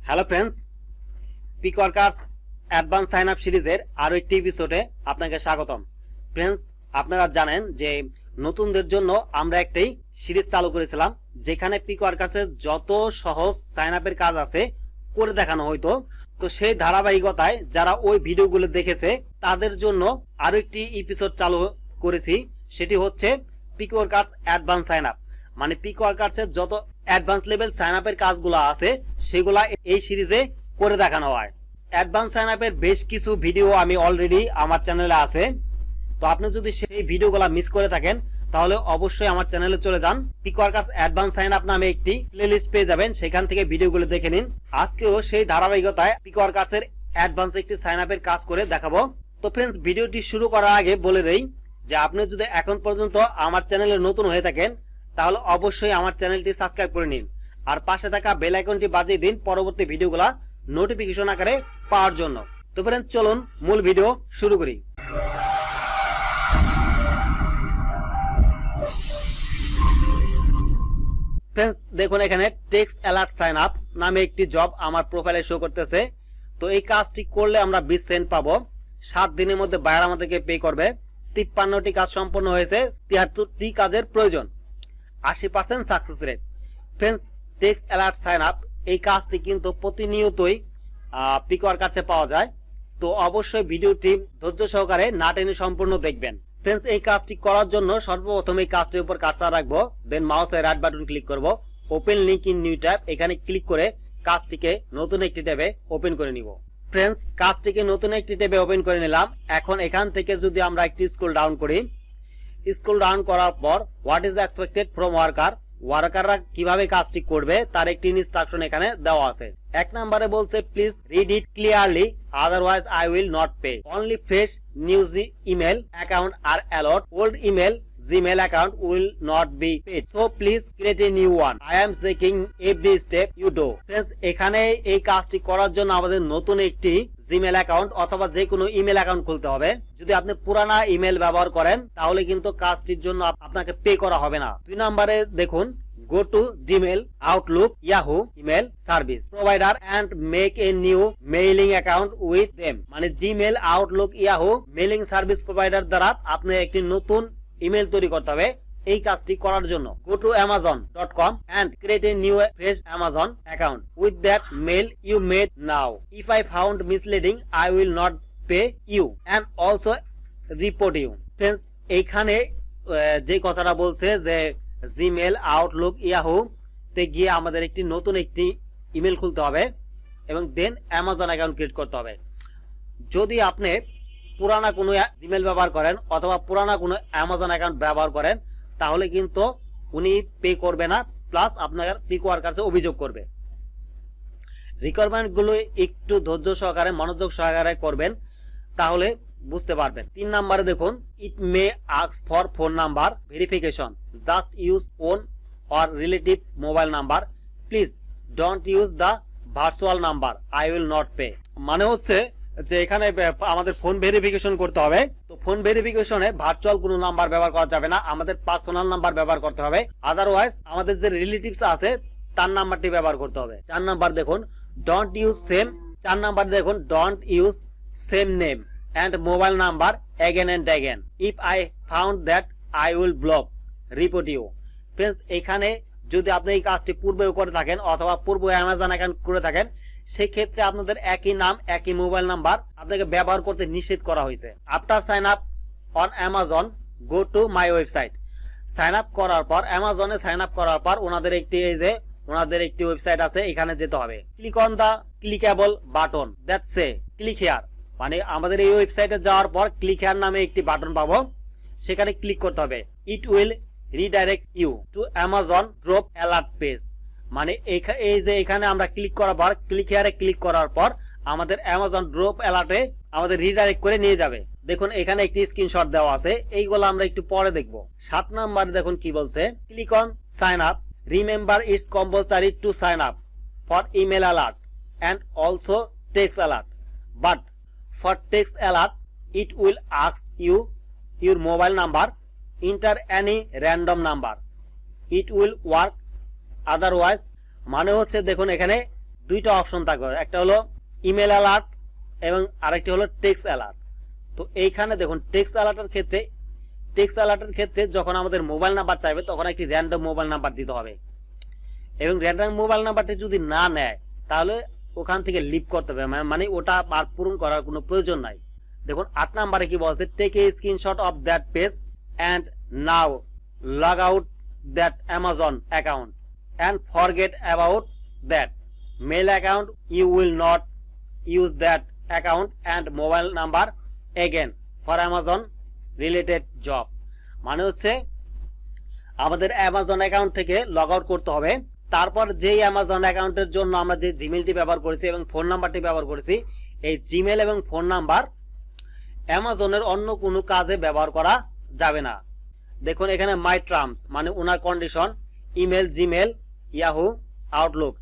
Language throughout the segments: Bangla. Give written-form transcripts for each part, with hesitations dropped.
Hello friends, Picoworkers advance sign up সিরিজের আরও একটি এপিসোডে আপনাকে স্বাগতম। ফ্রেন্ডস, আপনারা জানেন যে নতুনদের জন্য আমরা একটি সিরিজ চালু করেছিলাম যেখানে পিকওয়ার্কার্সের যত সহজ সাইন আপের কাজ আছে করে দেখানো হইতো। তো সেই ধারাবাহিকতায় যারা ওই ভিডিওগুলো দেখেছে তাদের জন্য আরও একটি এপিসোড চালু করেছি, সেটি হচ্ছে পিকওয়ার্কার্স অ্যাডভান্স সাইন আপ। মানে পিকওয়ার্কার্সের যত অ্যাডভান্স লেভেল সাইন আপের কাজগুলো আছে সেগুলা এই সিরিজে করে দেখানো হয়। অ্যাডভান্স সাইন আপের বেশ কিছু ভিডিও আমি অলরেডি আমার চ্যানেলে আছে। তো আপনি যদি সেই ভিডিওগুলো মিস করে থাকেন তাহলে অবশ্যই আমার চ্যানেলে চলে যান। পিকওয়ার্কার্স অ্যাডভান্স সাইন আপ নামে একটি প্লেলিস্ট পেয়ে যাবেন, সেখান থেকে ভিডিওগুলো দেখে নিন। আজকেও সেই ধারাবাহিকতায় পিকওয়ার্কার্সের অ্যাডভান্স একটি সাইন আপের কাজ করে দেখাবো। তো ফ্রেন্ডস, ভিডিওটি শুরু করার আগে বলে দেই যে আপনি যদি এখন পর্যন্ত আমার চ্যানেলে নতুন হয়ে থাকেন তাহলে অবশ্যই আমার চ্যানেলটি সাবস্ক্রাইব করে নিন আর পাশে থাকা বেল আইকনটি বাজিয়ে দিন পরবর্তী ভিডিওগুলো নোটিফিকেশন আকারে পাওয়ার জন্য। তো ফ্রেন্ডস, চলুন মূল ভিডিও শুরু করি। ফ্রেন্ডস, দেখুন এখানে টেক্সট অ্যালার্ট সাইন আপ নামে একটি জব আমার প্রোফাইলে শো করতেছে। তো এই কাজটি করলে আমরা 20 সেন্ট পাবো। 7 দিনের মধ্যে বায়ার আমাদেরকে পে করবে। 53টি কাজ সম্পন্ন হয়েছে, 73টি কাজের প্রয়োজন, 80% success rate. Friends, text alert sign up এই কাজটি কিন্তু প্রতিনিয়তই পিকওয়ার্কার্সে পাওয়া যায়। তো অবশ্যই ভিডিওটি ধৈর্য সহকারে না টেনে সম্পূর্ণ দেখবেন। ফ্রেন্ডস, এই কাজটি করার জন্য সর্বপ্রথম এই কাজটির উপর কার্সার রাখবো, দেন মাউসের রাইট বাটন ক্লিক করব, open link in new tab, এখানে ক্লিক করে কাজটিকে নতুন একটি ট্যাবে ওপেন করে নিব। ফ্রেন্ডস, কাজটিকে নতুন একটি ট্যাবে ওপেন করে নিলাম। এখন এখান থেকে যদি আমরা একটি স্ক্রল ডাউন করি, স্ক্রল ডাউন করার পর হোয়াট ইজ এক্সপেক্টেড ফ্রম ওয়ার্কাররা কিভাবে কাজটি করবে তার একটি ইনস্ট্রাকশন এখানে দেওয়া আছে। 1 নম্বরে বলছে please read it clearly otherwise I will not pay, only fresh news email account আর allot, old email Gmail account will not be paid, so please create a new one, I am checking every step you do. Friends, এখানে এই কাজটি করার জন্য আমাদের নতুন একটি জিমেল অ্যাকাউন্ট অথবা যে কোনো ইমেল অ্যাকাউন্ট খুলতে হবে। যদি আপনি পুরানা ইমেল ব্যবহার করেন তাহলে কিন্তু কাজটির জন্য আপনাকে পে করা হবে না। 2 নম্বরে দেখুন go to Gmail, Outlook, Yahoo email service provider and make a new mailing account with them। মানে Gmail, Outlook, Yahoo mailing service provider দ্বারা আপনি একটি নতুন ইমেল তৈরি করতে হবে। এই কাজটি করার জন্য go to amazon.com and create a new fresh Amazon account with that mail you made now. If I found misleading, I will not pay you and also report you। Friends, এইখানে যে কথাটা বলছে যে জিমেল, আউটলুক, ইয়াহু তে গিয়ে আমাদের একটি নতুন একটি ইমেল খুলতে হবে এবং দেন অ্যামাজন অ্যাকাউন্ট ক্রিয়েট করতে হবে। যদি আপনি পুরানা কোনো জিমেল ব্যবহার করেন অথবা পুরানা কোনো অ্যামাজন অ্যাকাউন্ট ব্যবহার করেন তাহলে কিন্তু উনি পে করবে না, প্লাস আপনার পিকওয়ার্কার্সে অভিযোগ করবে। রিকোয়ারমেন্টগুলো একটু ধৈর্য সহকারে মনোযোগ সহকারে করবেন, তাহলে বুঝতে পারবেন। 3 নম্বরে দেখুন it may ask for phone number verification, just use own or relative mobile number, please don't use the virtual number, I will not pay. মানে হচ্ছে যে এখানে আমাদের ফোন ভেরিফিকেশন করতে হবে। তো ফোন ভেরিফিকেশনে ভার্চুয়াল কোনো নাম্বার ব্যবহার করা যাবে না, আমাদের পার্সোনাল নাম্বার ব্যবহার করতে হবে। আদারওয়াইজ আমাদের যে রিলেটিভস আছে তার নাম্বারটি ব্যবহার করতে হবে। 4 নাম্বার দেখুন ডোন্ট ইউজ সেম, 4 নাম্বার দেখুন don't use seem name and mobile number again and again. If I found that, I will block, report you. Friends, এখানে যদি আপনি এই কাজটি পূর্বেও করে থাকেন অথবা পূর্বে অ্যামাজন অ্যাকাউন্ট করে থাকেন সেই ক্ষেত্রে আপনাদের একই নাম একই মোবাইল নাম্বার আপনাকে ব্যবহার করতে নিষেধ করা হয়েছে। After sign up on Amazon go to my website. Sign up করার পর অ্যামাজনে সাইন আপ করার পর ওনাদের একটি ওয়েবসাইট আছে, এখানে যেতে হবে। Click on the clickable button that say click here. মানে আমাদের এই ওয়েবসাইটে যাওয়ার পর ক্লিক হিয়ার নামে একটি বাটন পাবো, সেখানে ক্লিক করতে হবে। It will redirect you to Amazon drop alert page. মানে এই যে এখানে আমরা ক্লিক করার পর ক্লিক হিয়ারে ক্লিক করার পর আমাদের অ্যামাজন ড্রপ অ্যালার্টে আমাদের রিডাইরেক্ট করে নিয়ে যাবে। দেখুন এখানে একটি স্ক্রিনশট দেওয়া আছে, এইগুলো আমরা একটু পরে দেখব। 7 নম্বরে দেখুন কি বলছে, click on sign up, remember it's compulsory to sign up for email alert and also text alert, but for text alert it will ask you your mobile number, enter any random number, it will work otherwise। মানে হচ্ছে দেখুন এখানে দুইটা অপশন থাকবে, একটা হলো ইমেল অ্যালার্ট এবং আরেকটি হলো টেক্সট অ্যালার্ট। তো এইখানে দেখুন টেক্সট অ্যালার্টের ক্ষেত্রে যখন আমাদের মোবাইল নাম্বার চাইবে তখন একটি র্যান্ডম মোবাইল নাম্বার দিতে হবে, এবং র্যান্ডম মোবাইল নাম্বারটি যদি না নেয় তাহলে ওখান থেকে লিভ করতে হবে, মানে ওটা আর পূরণ করার কোনো প্রয়োজন নাই। দেখুন 8 নম্বরে কি বলছে, take a screenshot of that page and now log out that Amazon account and forget about that mail account, you will not use that account and mobile number again for Amazon related job. মানে হচ্ছে আমাদের অ্যামাজন অ্যাকাউন্ট থেকে লগ আউট করতে হবে, তারপর যেই অ্যামাজন অ্যাকাউন্টের জন্য আমরা যে জিমেলটি ব্যবহার করেছি এবং ফোন নাম্বারটি ব্যবহার করেছি, এই জিমেল এবং ফোন নাম্বার অ্যামাজনের অন্য কোনো কাজে ব্যবহার করা যাবে না। দেখুন এখানে মাই টার্মস মানে ওনার condition, email, Gmail, Yahoo, Outlook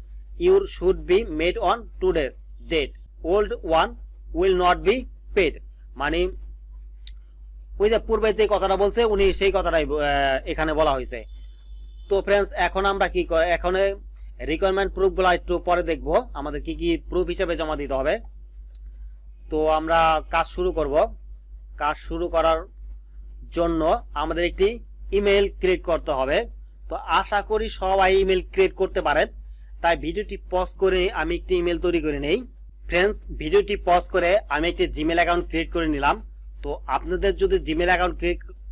your should be made on today's date, old one will not be paid. মানে ওই যে পূর্বে যে কথাটা বলছে উনি সেই কথাটাই এখানে বলা হয়েছে। তো ফ্রেন্ডস এখন আমরা কি করে, এখন রিকোয়ারমেন্ট প্রুফগুলো একটু পরে দেখব আমাদের কি কি প্রুফ হিসেবে জমা দিতে হবে। তো আমরা কাজ শুরু করব। কাজ শুরু করার জন্য আমাদের একটি ইমেল ক্রিয়েট করতে হবে। তো আশা করি সবাই ইমেল ক্রিয়েট করতে পারেন, তাই ভিডিওটি পজ করে আমি একটি ইমেল তৈরি করে নেই। ফ্রেন্ডস ভিডিওটি পজ করে আমি একটি জিমেল অ্যাকাউন্ট ক্রিয়েট করে নিলাম। তো আপনাদের যদি জিমেল অ্যাকাউন্ট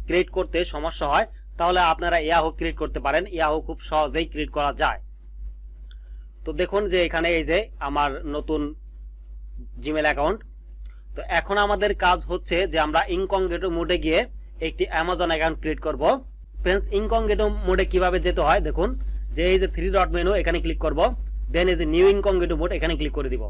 ক্রিয়েট করতে সমস্যা হয় তাহলে আপনারা ইয়াহু ক্রিয়েট করতে পারেন, ইয়াহু খুব সহজেই ক্রিয়েট করা যায়। তো দেখুন যে এখানে এই যে আমার নতুন জিমেল অ্যাকাউন্ট। তো এখন আমাদের কাজ হচ্ছে যে আমরা ইনকগনিটো মোডে গিয়ে একটি অ্যামাজন অ্যাকাউন্ট ক্রিয়েট করব। ফ্রেন্ডস ইনকগনিটো মোডে কিভাবে যেতে হয় দেখুন, যে এই যে 3 ডট মেনু এখানে ক্লিক করব, দেন এই যে নিউ ইনকগনিটো মোড এখানে ক্লিক করে দিব।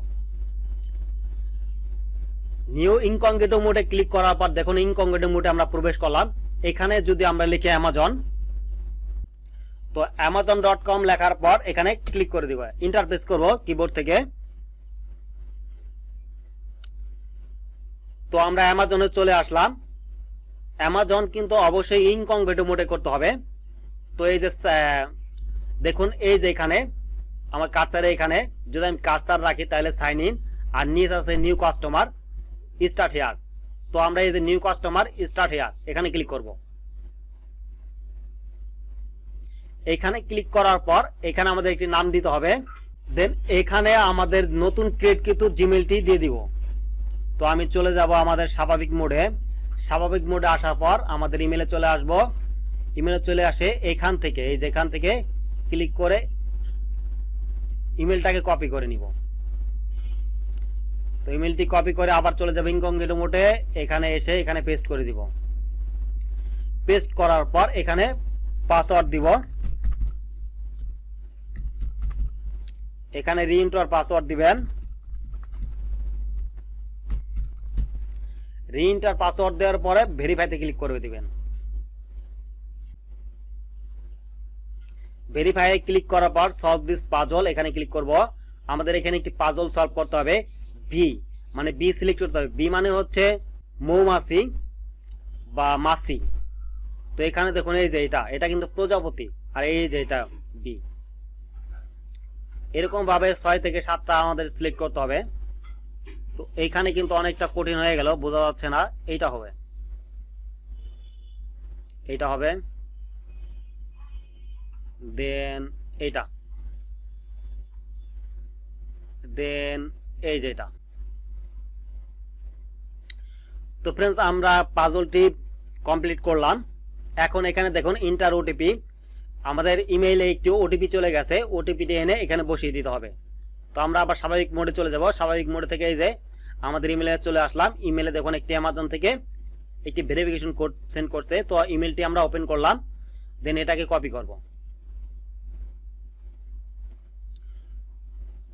নিউ ইনকগনিটো মোডে ক্লিক করার পর দেখুন ইনকগনিটো মোডে আমরা প্রবেশ করলাম। এখানে যদি আমরা লিখি অ্যামাজন, তো amazon.com লেখার পর এখানে ক্লিক করে দিব, এন্টার প্রেস করব কিবোর্ড থেকে। তো আমরা অ্যামাজনে চলে আসলাম। অ্যামাজন কিন্তু অবশ্যই ইনকগনিটো মোডে করতে হবে। তো এই যে দেখুন এই যে এখানে আমার কার্সারে, এখানে যদি আমি কার্সার রাখি তাহলে সাইন ইন, আর নিচে আছে নিউ কাস্টমার স্টার্ট হেয়ার। তো আমরা এই যে নিউ কাস্টমার স্টার্ট হেয়ার এখানে ক্লিক করব। এখানে ক্লিক করার পর এখানে আমাদের একটি নাম দিতে হবে, দেন এখানে আমাদের নতুন ক্রিয়েট কিন্তু জিমেলটি দিয়ে দিব। তো আমি চলে যাব আমাদের স্বাভাবিক মোডে। স্বাভাবিক মোডে আসার পর আমাদের ইমেলে চলে আসব। ইমেলে চলে আসে এখান থেকে, এই যে এখান থেকে ক্লিক করে ইমেলটাকে কপি করে নিব। তো ইমেলটি কপি করে আবার চলে যাব ইনকগনিটো মোডে, এখানে এসে এখানে পেস্ট করে দিব। পেস্ট করার পর এখানে পাসওয়ার্ড দিব, এখানে রিএন্টার পাসওয়ার্ড দিবেন। রিএন্টার পাসওয়ার্ড দেওয়ার পরে ভেরিফাইতে ক্লিক করে দিবেন। ভেরিফাই ক্লিক করার পর সলভ দিস পাজল এখানে ক্লিক করব। আমাদের এখানে একটি পাজল সলভ করতে হবে। বি মানে বি সিলেক্ট করতে হবে। বি মানে হচ্ছে মৌমাছি বা মাছি। তো এখানে দেখুন এই যে এটা কিন্তু প্রজাপতি, আর এই যে এটা বি। এরকম ভাবে 6 থেকে 7টা আমাদের সিলেক্ট করতে হবে। তো এইখানে কিন্তু অনেকটা কঠিন হয়ে গেল, বোঝা যাচ্ছে না। এইটা হবে, এইটা হবে, দেন এইটা, দেন এই যে এটা। তো ফ্রেন্ডস আমরা পাজলটি কমপ্লিট করলাম। এখন এখানে দেখুন ইন্টার ওটিপি, আমাদের ইমেইলে একটি ওটিপি চলে গেছে, ওটিপিটি এনে এখানে বসিয়ে দিতে হবে। তো আমরা আবার স্বাভাবিক মোডে চলে যাব। স্বাভাবিক মোড থেকে এই যে আমাদের ইমেলে চলে আসলাম। ইমেলে দেখুন একটি অ্যামাজন থেকে একটি ভেরিফিকেশন কোড সেন্ড করছে। তো ইমেলটি আমরা ওপেন করলাম, দেন এটাকে কপি করব।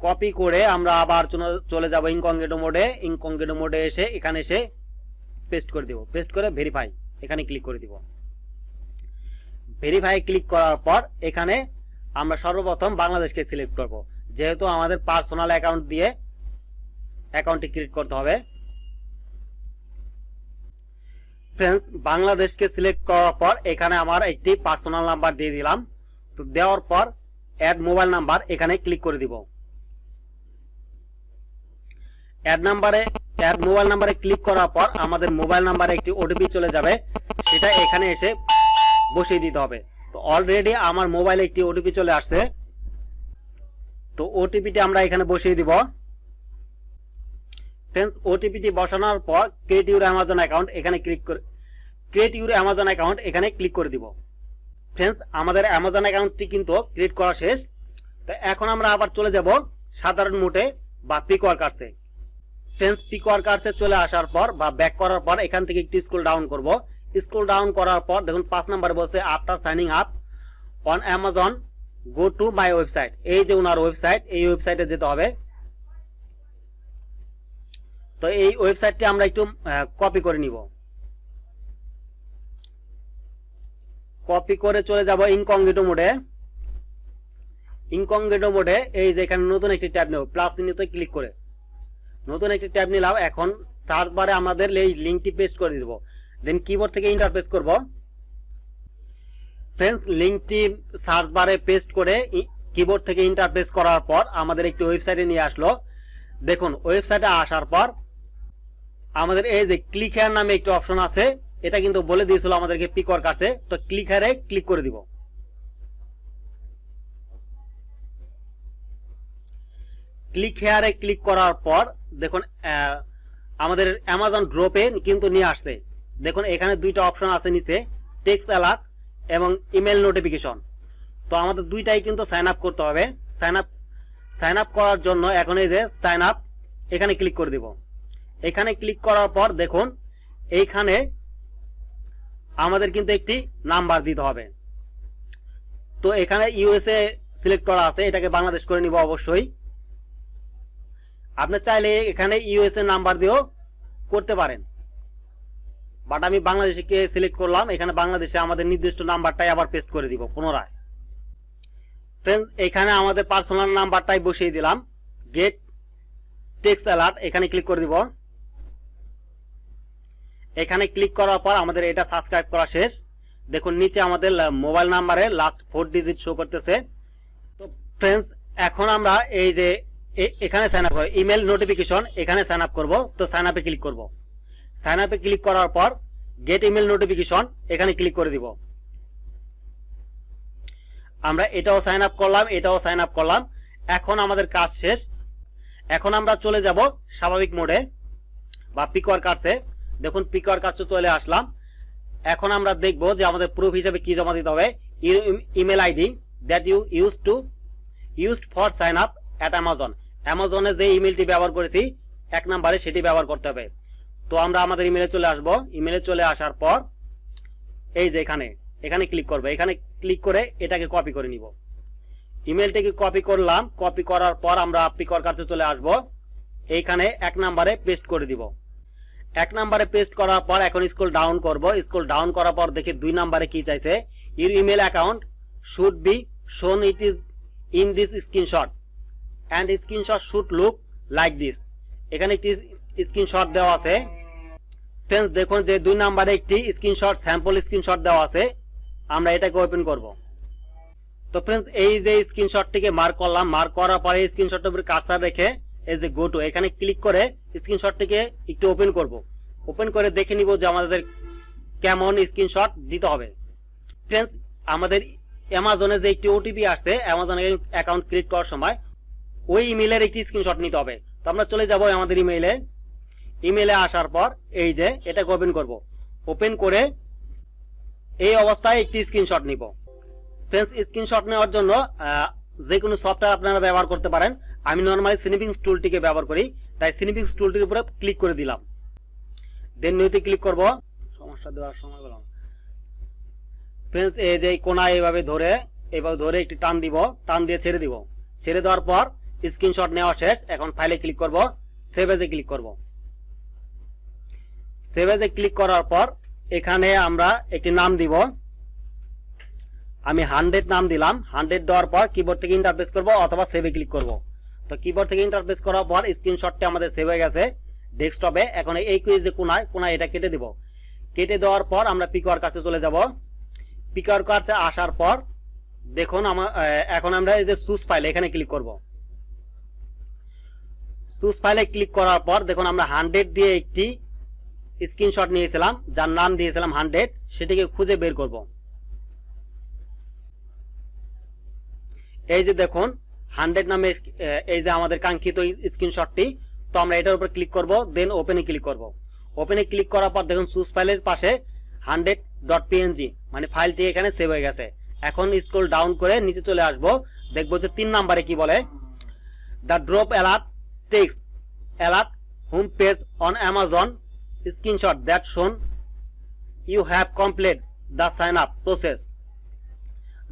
কপি করে আমরা আবার চলে যাব ইনকগনিটো মোডে। ইনকগনিটো মোডে এসে এখানে এসে পেস্ট করে দিব। পেস্ট করে ভেরিফাই এখানে ক্লিক করে দিব। ভেরিফাই ক্লিক করার পর এখানে আমরা সর্বপ্রথম বাংলাদেশকে সিলেক্ট করব, যেহেতু আমাদের পার্সোনাল অ্যাকাউন্ট দিয়ে অ্যাকাউন্টটি ক্রিয়েট করতে হবে। ফ্রেন্ডস বাংলাদেশকে সিলেক্ট করার পর এখানে আমার একটি পার্সোনাল নাম্বার দিয়ে দিলাম। তো দেওয়ার পর অ্যাড মোবাইল নাম্বার এখানে ক্লিক করে দিব। অ্যাড মোবাইল নাম্বারে ক্লিক করার পর আমাদের মোবাইল নাম্বারে একটি ওটিপি চলে যাবে, সেটা এখানে এসে বসিয়ে দিতে হবে। তো অলরেডি আমার মোবাইলে একটি ওটিপি চলে আসছে, তো ওটিপিটি আমরা এখানে বসিয়ে দিব। ফ্রেন্ডস, ওটিপিটি বসানোর পর ক্রিয়েট ইউর অ্যামাজন অ্যাকাউন্ট এখানে ক্লিক করে দিব। ফ্রেন্ডস, আমাদের অ্যামাজন অ্যাকাউন্টটি কিন্তু ক্রিয়েট করা শেষ। তো এখন আমরা আবার চলে যাব সাধারণ মোডে বা পিকওয়ার্কার্সে। ফ্রেন্ডস, পিকওয়ার্কার্সে চলে আসার পর বা ব্যাক করার পর এখান থেকে একটু স্ক্রল ডাউন করব। স্ক্রল ডাউন করার পর দেখুন 5 নম্বরে বলছে after signing up on Amazon go to my website. এই যে ওনার ওয়েবসাইট, এই ওয়েবসাইটে যেতে হবে। তো এই ওয়েবসাইটটি আমরা একটু কপি করে নিব। কপি করে চলে যাব ইনকগনিটো মোডে। ইনকগনিটো মোডে এই যে এখানে নতুন একটি ট্যাব নেব, প্লাস চিহ্নতে ক্লিক করে নতুন একটি ট্যাব নিলাম। এখন সার্চ বারে আমাদের এই লিংকটি পেস্ট করে দিব, দেন কিবোর্ড থেকে এন্টার প্রেস করব। ফ্রেন্ডস, লিংকটি সার্চ বারে পেস্ট করে কিবোর্ড থেকে এন্টার প্রেস করার পর আমাদের একটি ওয়েবসাইটে নিয়ে আসলো। দেখুন, ওয়েবসাইটে আসার পর আমাদের এই যে ক্লিক হেয়ার নামে একটি অপশন আছে, এটা কিন্তু বলে দিয়েছিল আমাদেরকে পিকওয়ার্কার্সে। তো ক্লিক হেয়ারে ক্লিক করে দিব। ক্লিক হেয়ারে ক্লিক করার পর দেখুন আমাদের অ্যামাজন ড্রপে কিন্তু নিয়ে আসছে। দেখুন এখানে দুইটা অপশন আছে নিচে, টেক্সট অ্যালার্ট এবং ইমেল নোটিফিকেশন। তো আমাদের দুইটাই কিন্তু সাইন আপ করতে হবে। সাইন আপ করার জন্য এখন এই যে সাইন আপ এখানে ক্লিক করে দিব। এখানে ক্লিক করার পর দেখুন এইখানে আমাদের কিন্তু একটি নাম্বার দিতে হবে। তো এখানে ইউএসএ সিলেক্ট করা আছে, এটাকে বাংলাদেশ করে নিব অবশ্যই। আপনি চাইলে এখানে ইউএসএ নাম্বার দিয়েও করতে পারেন, বাট আমি বাংলাদেশকে সিলেক্ট করলাম। এখানে বাংলাদেশে আমাদের নির্দিষ্ট নাম্বারটাই আবার পেস্ট করে দিব পুনরায়। ফ্রেন্ডস, এখানে আমাদের পার্সোনাল নাম্বারটাই বসিয়ে দিলাম। গেট টেক্সট অ্যালার্ট এখানে ক্লিক করে দিব। এখানে ক্লিক করার পর আমাদের এটা সাবস্ক্রাইব করা শেষ। দেখুন নিচে আমাদের মোবাইল নাম্বারে লাস্ট 4 ডিজিট শো করতেছে। তো ফ্রেন্ডস, এখন আমরা এই যে এখানে সাইন আপ করব, ইমেল নোটিফিকেশন এখানে সাইন আপ করব। তো সাইন আপে ক্লিক করব। সাইন আপে ক্লিক করার পর গেট ইমেল নোটিফিকেশন এখানে ক্লিক করে দিব। আমরা এটাও সাইন আপ করলাম, এটাও সাইন আপ করলাম। এখন আমাদের কাজ শেষ। এখন আমরা চলে যাব স্বাভাবিক মোডে বা পিকওয়ার্কার্সে। দেখুন পিকওয়ার্কার্সে চলে আসলাম। এখন আমরা দেখব যে আমাদের প্রুফ হিসেবে কি জমা দিতে হবে। Email ID that you used for sign up at Amazon. অ্যামাজনে যে ইমেলটি ব্যবহার করেছি 1 নম্বরে সেটি ব্যবহার করতে হবে। তো আমরা আমাদের ইমেলে চলে আসব। ইমেলে চলে আসার পর এই যে এখানে ক্লিক করব। এখানে ক্লিক করে এটাকে কপি করে নিব। ইমেলটাকে কপি করলাম। কপি করার পর আমরা পিকওয়ার্কার্সে চলে আসব। এইখানে 1 নম্বরে পেস্ট করে দিব। 1 নম্বরে পেস্ট করার পর এখন স্ক্রল ডাউন করব। স্ক্রল ডাউন করার পর দেখি 2 নম্বরে কি চাইছে, your email account should B শোন it is in this screenshot and screenshot should look like this. এখানে একটি স্ক্রিনশট দেওয়া আছে। ফ্রেন্ডস, দেখুন যে 2 নম্বরে একটি স্ক্রিনশট, স্যাম্পল স্ক্রিনশট দেওয়া আছে। আমরা এটাকে ওপেন করব। তো ফ্রেন্ডস, এই যে স্ক্রিনশটটিকে মার্ক করলাম। মার্ক করার পরে স্ক্রিনশটের উপরে কার্সার রেখে এই যে গো টু এখানে ক্লিক করে স্ক্রিনশটটিকে একটু ওপেন করব। ওপেন করে দেখে নিব যে আমাদের কেমন স্ক্রিনশট দিতে হবে। ফ্রেন্ডস, আমাদের অ্যামাজনে যে একটি ওটিপি আসছে অ্যামাজনে অ্যাকাউন্ট ক্রিয়েট করার সময়, ওই ইমেলের একটি স্ক্রিনশট নিতে হবে। তো আমরা চলে যাব আমাদের ইমেলে আসার পর এই যে এটাকে ওপেন করব। ওপেন করে এই অবস্থায় একটি স্ক্রিনশট নিব। ফ্রেন্ডস, স্ক্রিনশট নেওয়ার জন্য যে কোনো সফটওয়্যার আপনারা ব্যবহার করতে পারেন। আমি নর্মালি স্ন্যাপিং টুলটিকে ব্যবহার করি, তাই স্ন্যাপিং টুলটির উপরে ক্লিক করে দিলাম। দেন নিউতে ক্লিক করব। সমস্যা দেওয়ার সময় বললাম। ফ্রেন্ডস, এই যে কোণায় এইভাবে ধরে একটি টান দিব, টান দিয়ে ছেড়ে দিব। ছেড়ে দেওয়ার পর স্ক্রিনশট নেওয়া শেষ। এখন ফাইলে ক্লিক করব, সেভ এজে ক্লিক করব। সেভ এজে ক্লিক করার পর এখানে আমরা একটি নাম দিব। আমি 100 নাম দিলাম। 100 দেওয়ার পর কিবোর্ড থেকে ইন্টারপ্রেস করব অথবা সেভে ক্লিক করব। তো কিবোর্ড থেকে ইন্টারপ্রেস করার পর স্ক্রিনশটটি আমাদের সেভ হয়ে গেছে ডেস্কটপে। এখন এই যে কোণায় এটা কেটে দিব। কেটে দেওয়ার পর আমরা পিকওয়ার্কার্সে চলে যাব। পিকওয়ার্কার্সে আসার পর দেখুন এখন আমরা এই যে চুজ ফাইল এখানে ক্লিক করব। চুজ ফাইলে ক্লিক করার পর দেখুন আমরা 100 দিয়ে একটি স্ক্রিনশট নিয়েছিলাম, যার নাম দিয়েছিলাম 100, সেটিকে খুঁজে বের করব। এই যে দেখুন 100 নামে এই যে আমাদের কাঙ্ক্ষিত স্ক্রিনশটটি। তো আমরা এটার উপর ক্লিক করব, দেন ওপেনে ক্লিক করব। ওপেনে ক্লিক করার পর দেখুন চুজ ফাইলের পাশে 100.png মানে ফাইলটি এখানে সেভ হয়ে গেছে। এখন স্ক্রল ডাউন করে নিচে চলে আসব, দেখব যে 3 নম্বরে কি বলে, the drop alert text alert home page on Amazon screenshot that shown you have complete the sign up process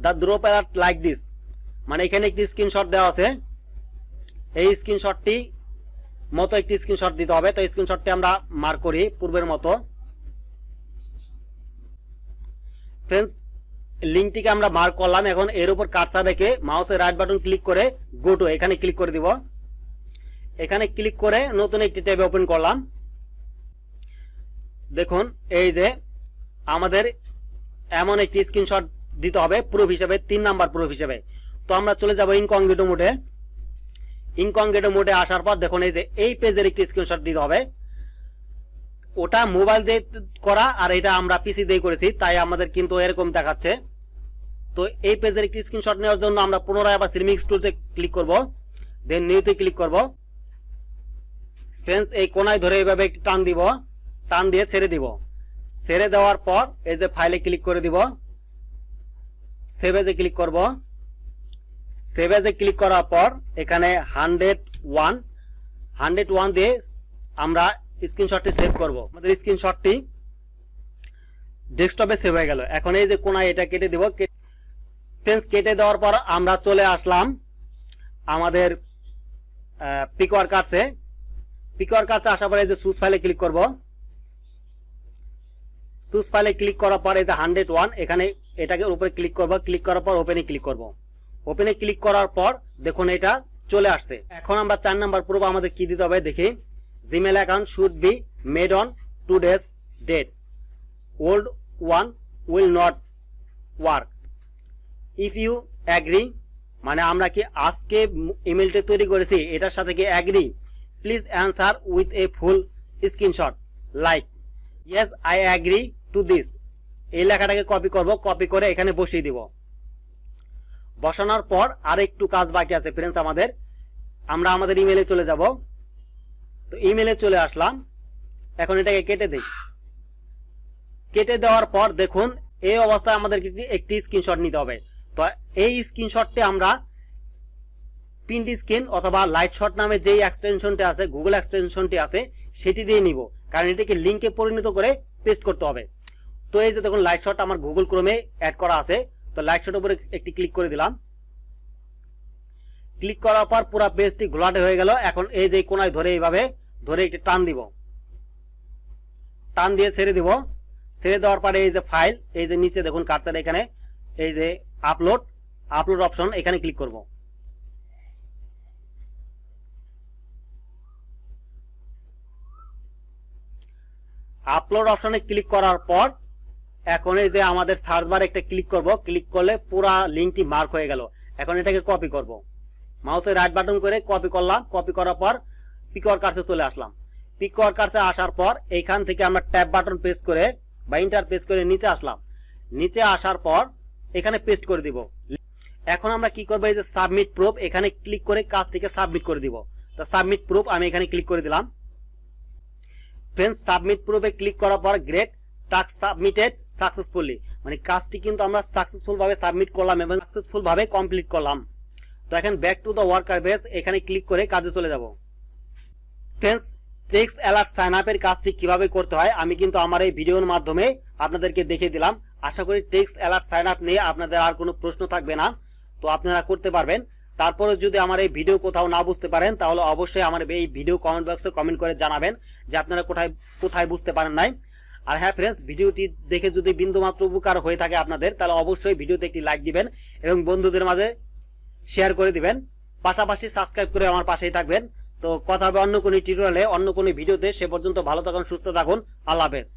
the drop alert like this. মানে এখানে একটি স্ক্রিনশট দেওয়া আছে, এই স্ক্রিনশটটি মতো একটি স্ক্রিনশট দিতে হবে। তো স্ক্রিনশটটি আমরা মার্ক করি পূর্বের মতো। ফ্রেন্ডস, লিঙ্কটিকে আমরা মার্ক করলাম। এখন এর উপর কার্সার রেখে মাউসের রাইট বাটন ক্লিক করে গো টু এখানে ক্লিক করে দিব। এখানে ক্লিক করে নতুন একটি ট্যাব ওপেন করলাম। দেখুন এই যে আমাদের এমন একটি স্ক্রিনশট দিতে হবে প্রুফ হিসেবে, 3 নাম্বার প্রুফ হিসেবে। তো আমরা চলে যাব ইনকগনিটো মোডে। ইনকগনিটো মোডে আসার পর দেখুন এই যে এই পেজের একটি স্ক্রিনশট দিতে হবে। ওটা মোবাইল দিয়ে করা আর এটা আমরা পিসি দিয়ে করেছি, তাই আমাদের কিন্তু এরকম দেখাচ্ছে। তো এই পেজের একটি স্ক্রিনশট নেওয়ার জন্য আমরা পুনরায় আবার সিরামিক্স টুলসে ক্লিক করব, দেন নিউতে ক্লিক করব। ফ্রেন্ডস, এই কোনায় ধরে এইভাবে একটি টান দিব, টান দিয়ে ছেড়ে দিব। ছেড়ে দেওয়ার পর এই যে ফাইলে ক্লিক করে দিব, সেভ এজে ক্লিক করব। সেভ এজে ক্লিক করার পর এখানে 101 দিয়ে আমরা স্ক্রিনশটটি সেভ করব। আমাদের স্ক্রিনশটটি ডেস্কটপে সেভ হয়ে গেল। এখন এই যে কোনায় এটা কেটে দিব। ফ্রেন্ডস, কেটে দেওয়ার পর আমরা চলে আসলাম আমাদের পিকওয়ার্কার্সে। পিকওয়ার্কার্সে আসার পরে এই যে চুজ ফাইলে ক্লিক করব। চুজ ফাইলে ক্লিক করার পর এই যে 101 এখানে এটাকে উপরে ক্লিক করব। ক্লিক করার পর ওপেনে ক্লিক করব। ওপেনে ক্লিক করার পর দেখুন এটা চলে আসছে। এখন আমরা 4 নাম্বার প্রুফ আমাদের কি দিতে হবে দেখি। Gmail account should be made on today's date, old one will not work. If you agree, মানে আমরা কি আজকে ইমেলটা তৈরি করেছি এটার সাথে কি agree, please answer with a full screenshot like yes I agree to this. এই লেখাটাকে কপি করব, কপি করে এখানে বসিয়ে দিব। বসানোর পর আর একটু কাজ বাকি আছে ফ্রেন্ডস আমাদের। আমরা আমাদের ইমেলে চলে যাব। তো ইমেলে চলে আসলাম। এখন এটাকে কেটে দেই। কেটে দেওয়ার পর দেখুন এই অবস্থায় আমাদের একটি স্ক্রিনশট নিতে হবে। তো এই স্ক্রিনশটটি আমরা প্রিন্ট স্ক্রিন অথবা লাইট শট নামে যেই এক্সটেনশনটি আছে, গুগল এক্সটেনশনটি আছে, সেটি দিয়ে নিব, কারণ এটাকে লিঙ্কে পরিণত করে পেস্ট করতে হবে। তো এই যে দেখুন লাইট শট আমার গুগল ক্রোমে অ্যাড করা আছে। তো লাইট শটের উপরে একটি ক্লিক করে দিলাম। ক্লিক করার পর পুরো পেজটি ঘোলাটে হয়ে গেল। এখন এই যে কোনায় ধরে এইভাবে ধরে একটি টান দিব, টান দিয়ে ছেড়ে দিব। ছেড়ে দেওয়ার পরে এই যে ফাইল, এই যে নিচে দেখুন কার্সার এখানে এই যে আপলোড অপশন, এখানে ক্লিক করব। আপলোড অপশনে ক্লিক করার পর এখন এই যে আমাদের সার্চ বারে একটা ক্লিক করব। ক্লিক করলে পুরা লিঙ্কটি মার্ক হয়ে গেল। এখন এটাকে কপি করব। মাউসের রাইট বাটন করে কপি করলাম। কপি করার পর পিকওয়ার্কার্সে চলে আসলাম। পিকওয়ার্কার্সে আসার পর এইখান থেকে আমরা ট্যাব বাটন প্রেস করে বা ইন্টার প্রেস করে নিচে আসলাম। নিচে আসার পর এখানে পেস্ট করে দিব। এখন আমরা কি করব, এই যে সাবমিট প্রুফ, এখানে ক্লিক করে কাজটিকে সাবমিট করে দিব। তো সাবমিট প্রুফ আমি এখানে ক্লিক করে দিলাম। ফ্রেন্ডস, সাবমিট প্রুফে ক্লিক করার পর গ্রেট টাস্ক সাবমিটেড সাকসেসফুলি, মানে কাজটি কিন্তু আমরা সাকসেসফুল ভাবে সাবমিট করলাম এবং সাকসেসফুল ভাবে কমপ্লিট করলাম। তো এখন back to the worker base, এখানে ক্লিক করে কাজে চলে যাব। ফ্রেন্ডস, টেক্সট অ্যালার্ট সাইন আপের কাজটি কিভাবে করতে হয় আমি কিন্তু আমার এই ভিডিওর মাধ্যমে আপনাদেরকে দেখিয়ে দিলাম। আশা করি টেক্সট অ্যালার্ট সাইন আপ নিয়ে আপনাদের আর কোনো প্রশ্ন থাকবে না, তো আপনারা করতে পারবেন। তারপরে যদি আমার এই ভিডিও কোথাও না বুঝতে পারেন তাহলে অবশ্যই আমার এই ভিডিও কমেন্ট বক্সে কমেন্ট করে জানাবেন যে আপনারা কোথায় বুঝতে পারেন নাই। আর হ্যাঁ ফ্রেন্ডস, ভিডিওটি দেখে যদি বিন্দুমাত্র উপকার হয়ে থাকে আপনাদের, তাহলে অবশ্যই ভিডিওতে একটি লাইক দিবেন এবং বন্ধুদের মাঝে শেয়ার করে দিবেন। পাশাপাশি সাবস্ক্রাইব করে আমার পাশেই থাকবেন। তো কথা হবে অন্য কোনো টিউটোরিয়ালে, অন্য কোনো ভিডিওতে। সে পর্যন্ত ভালো থাকুন, সুস্থ থাকুন। আল্লাহ হাফেজ।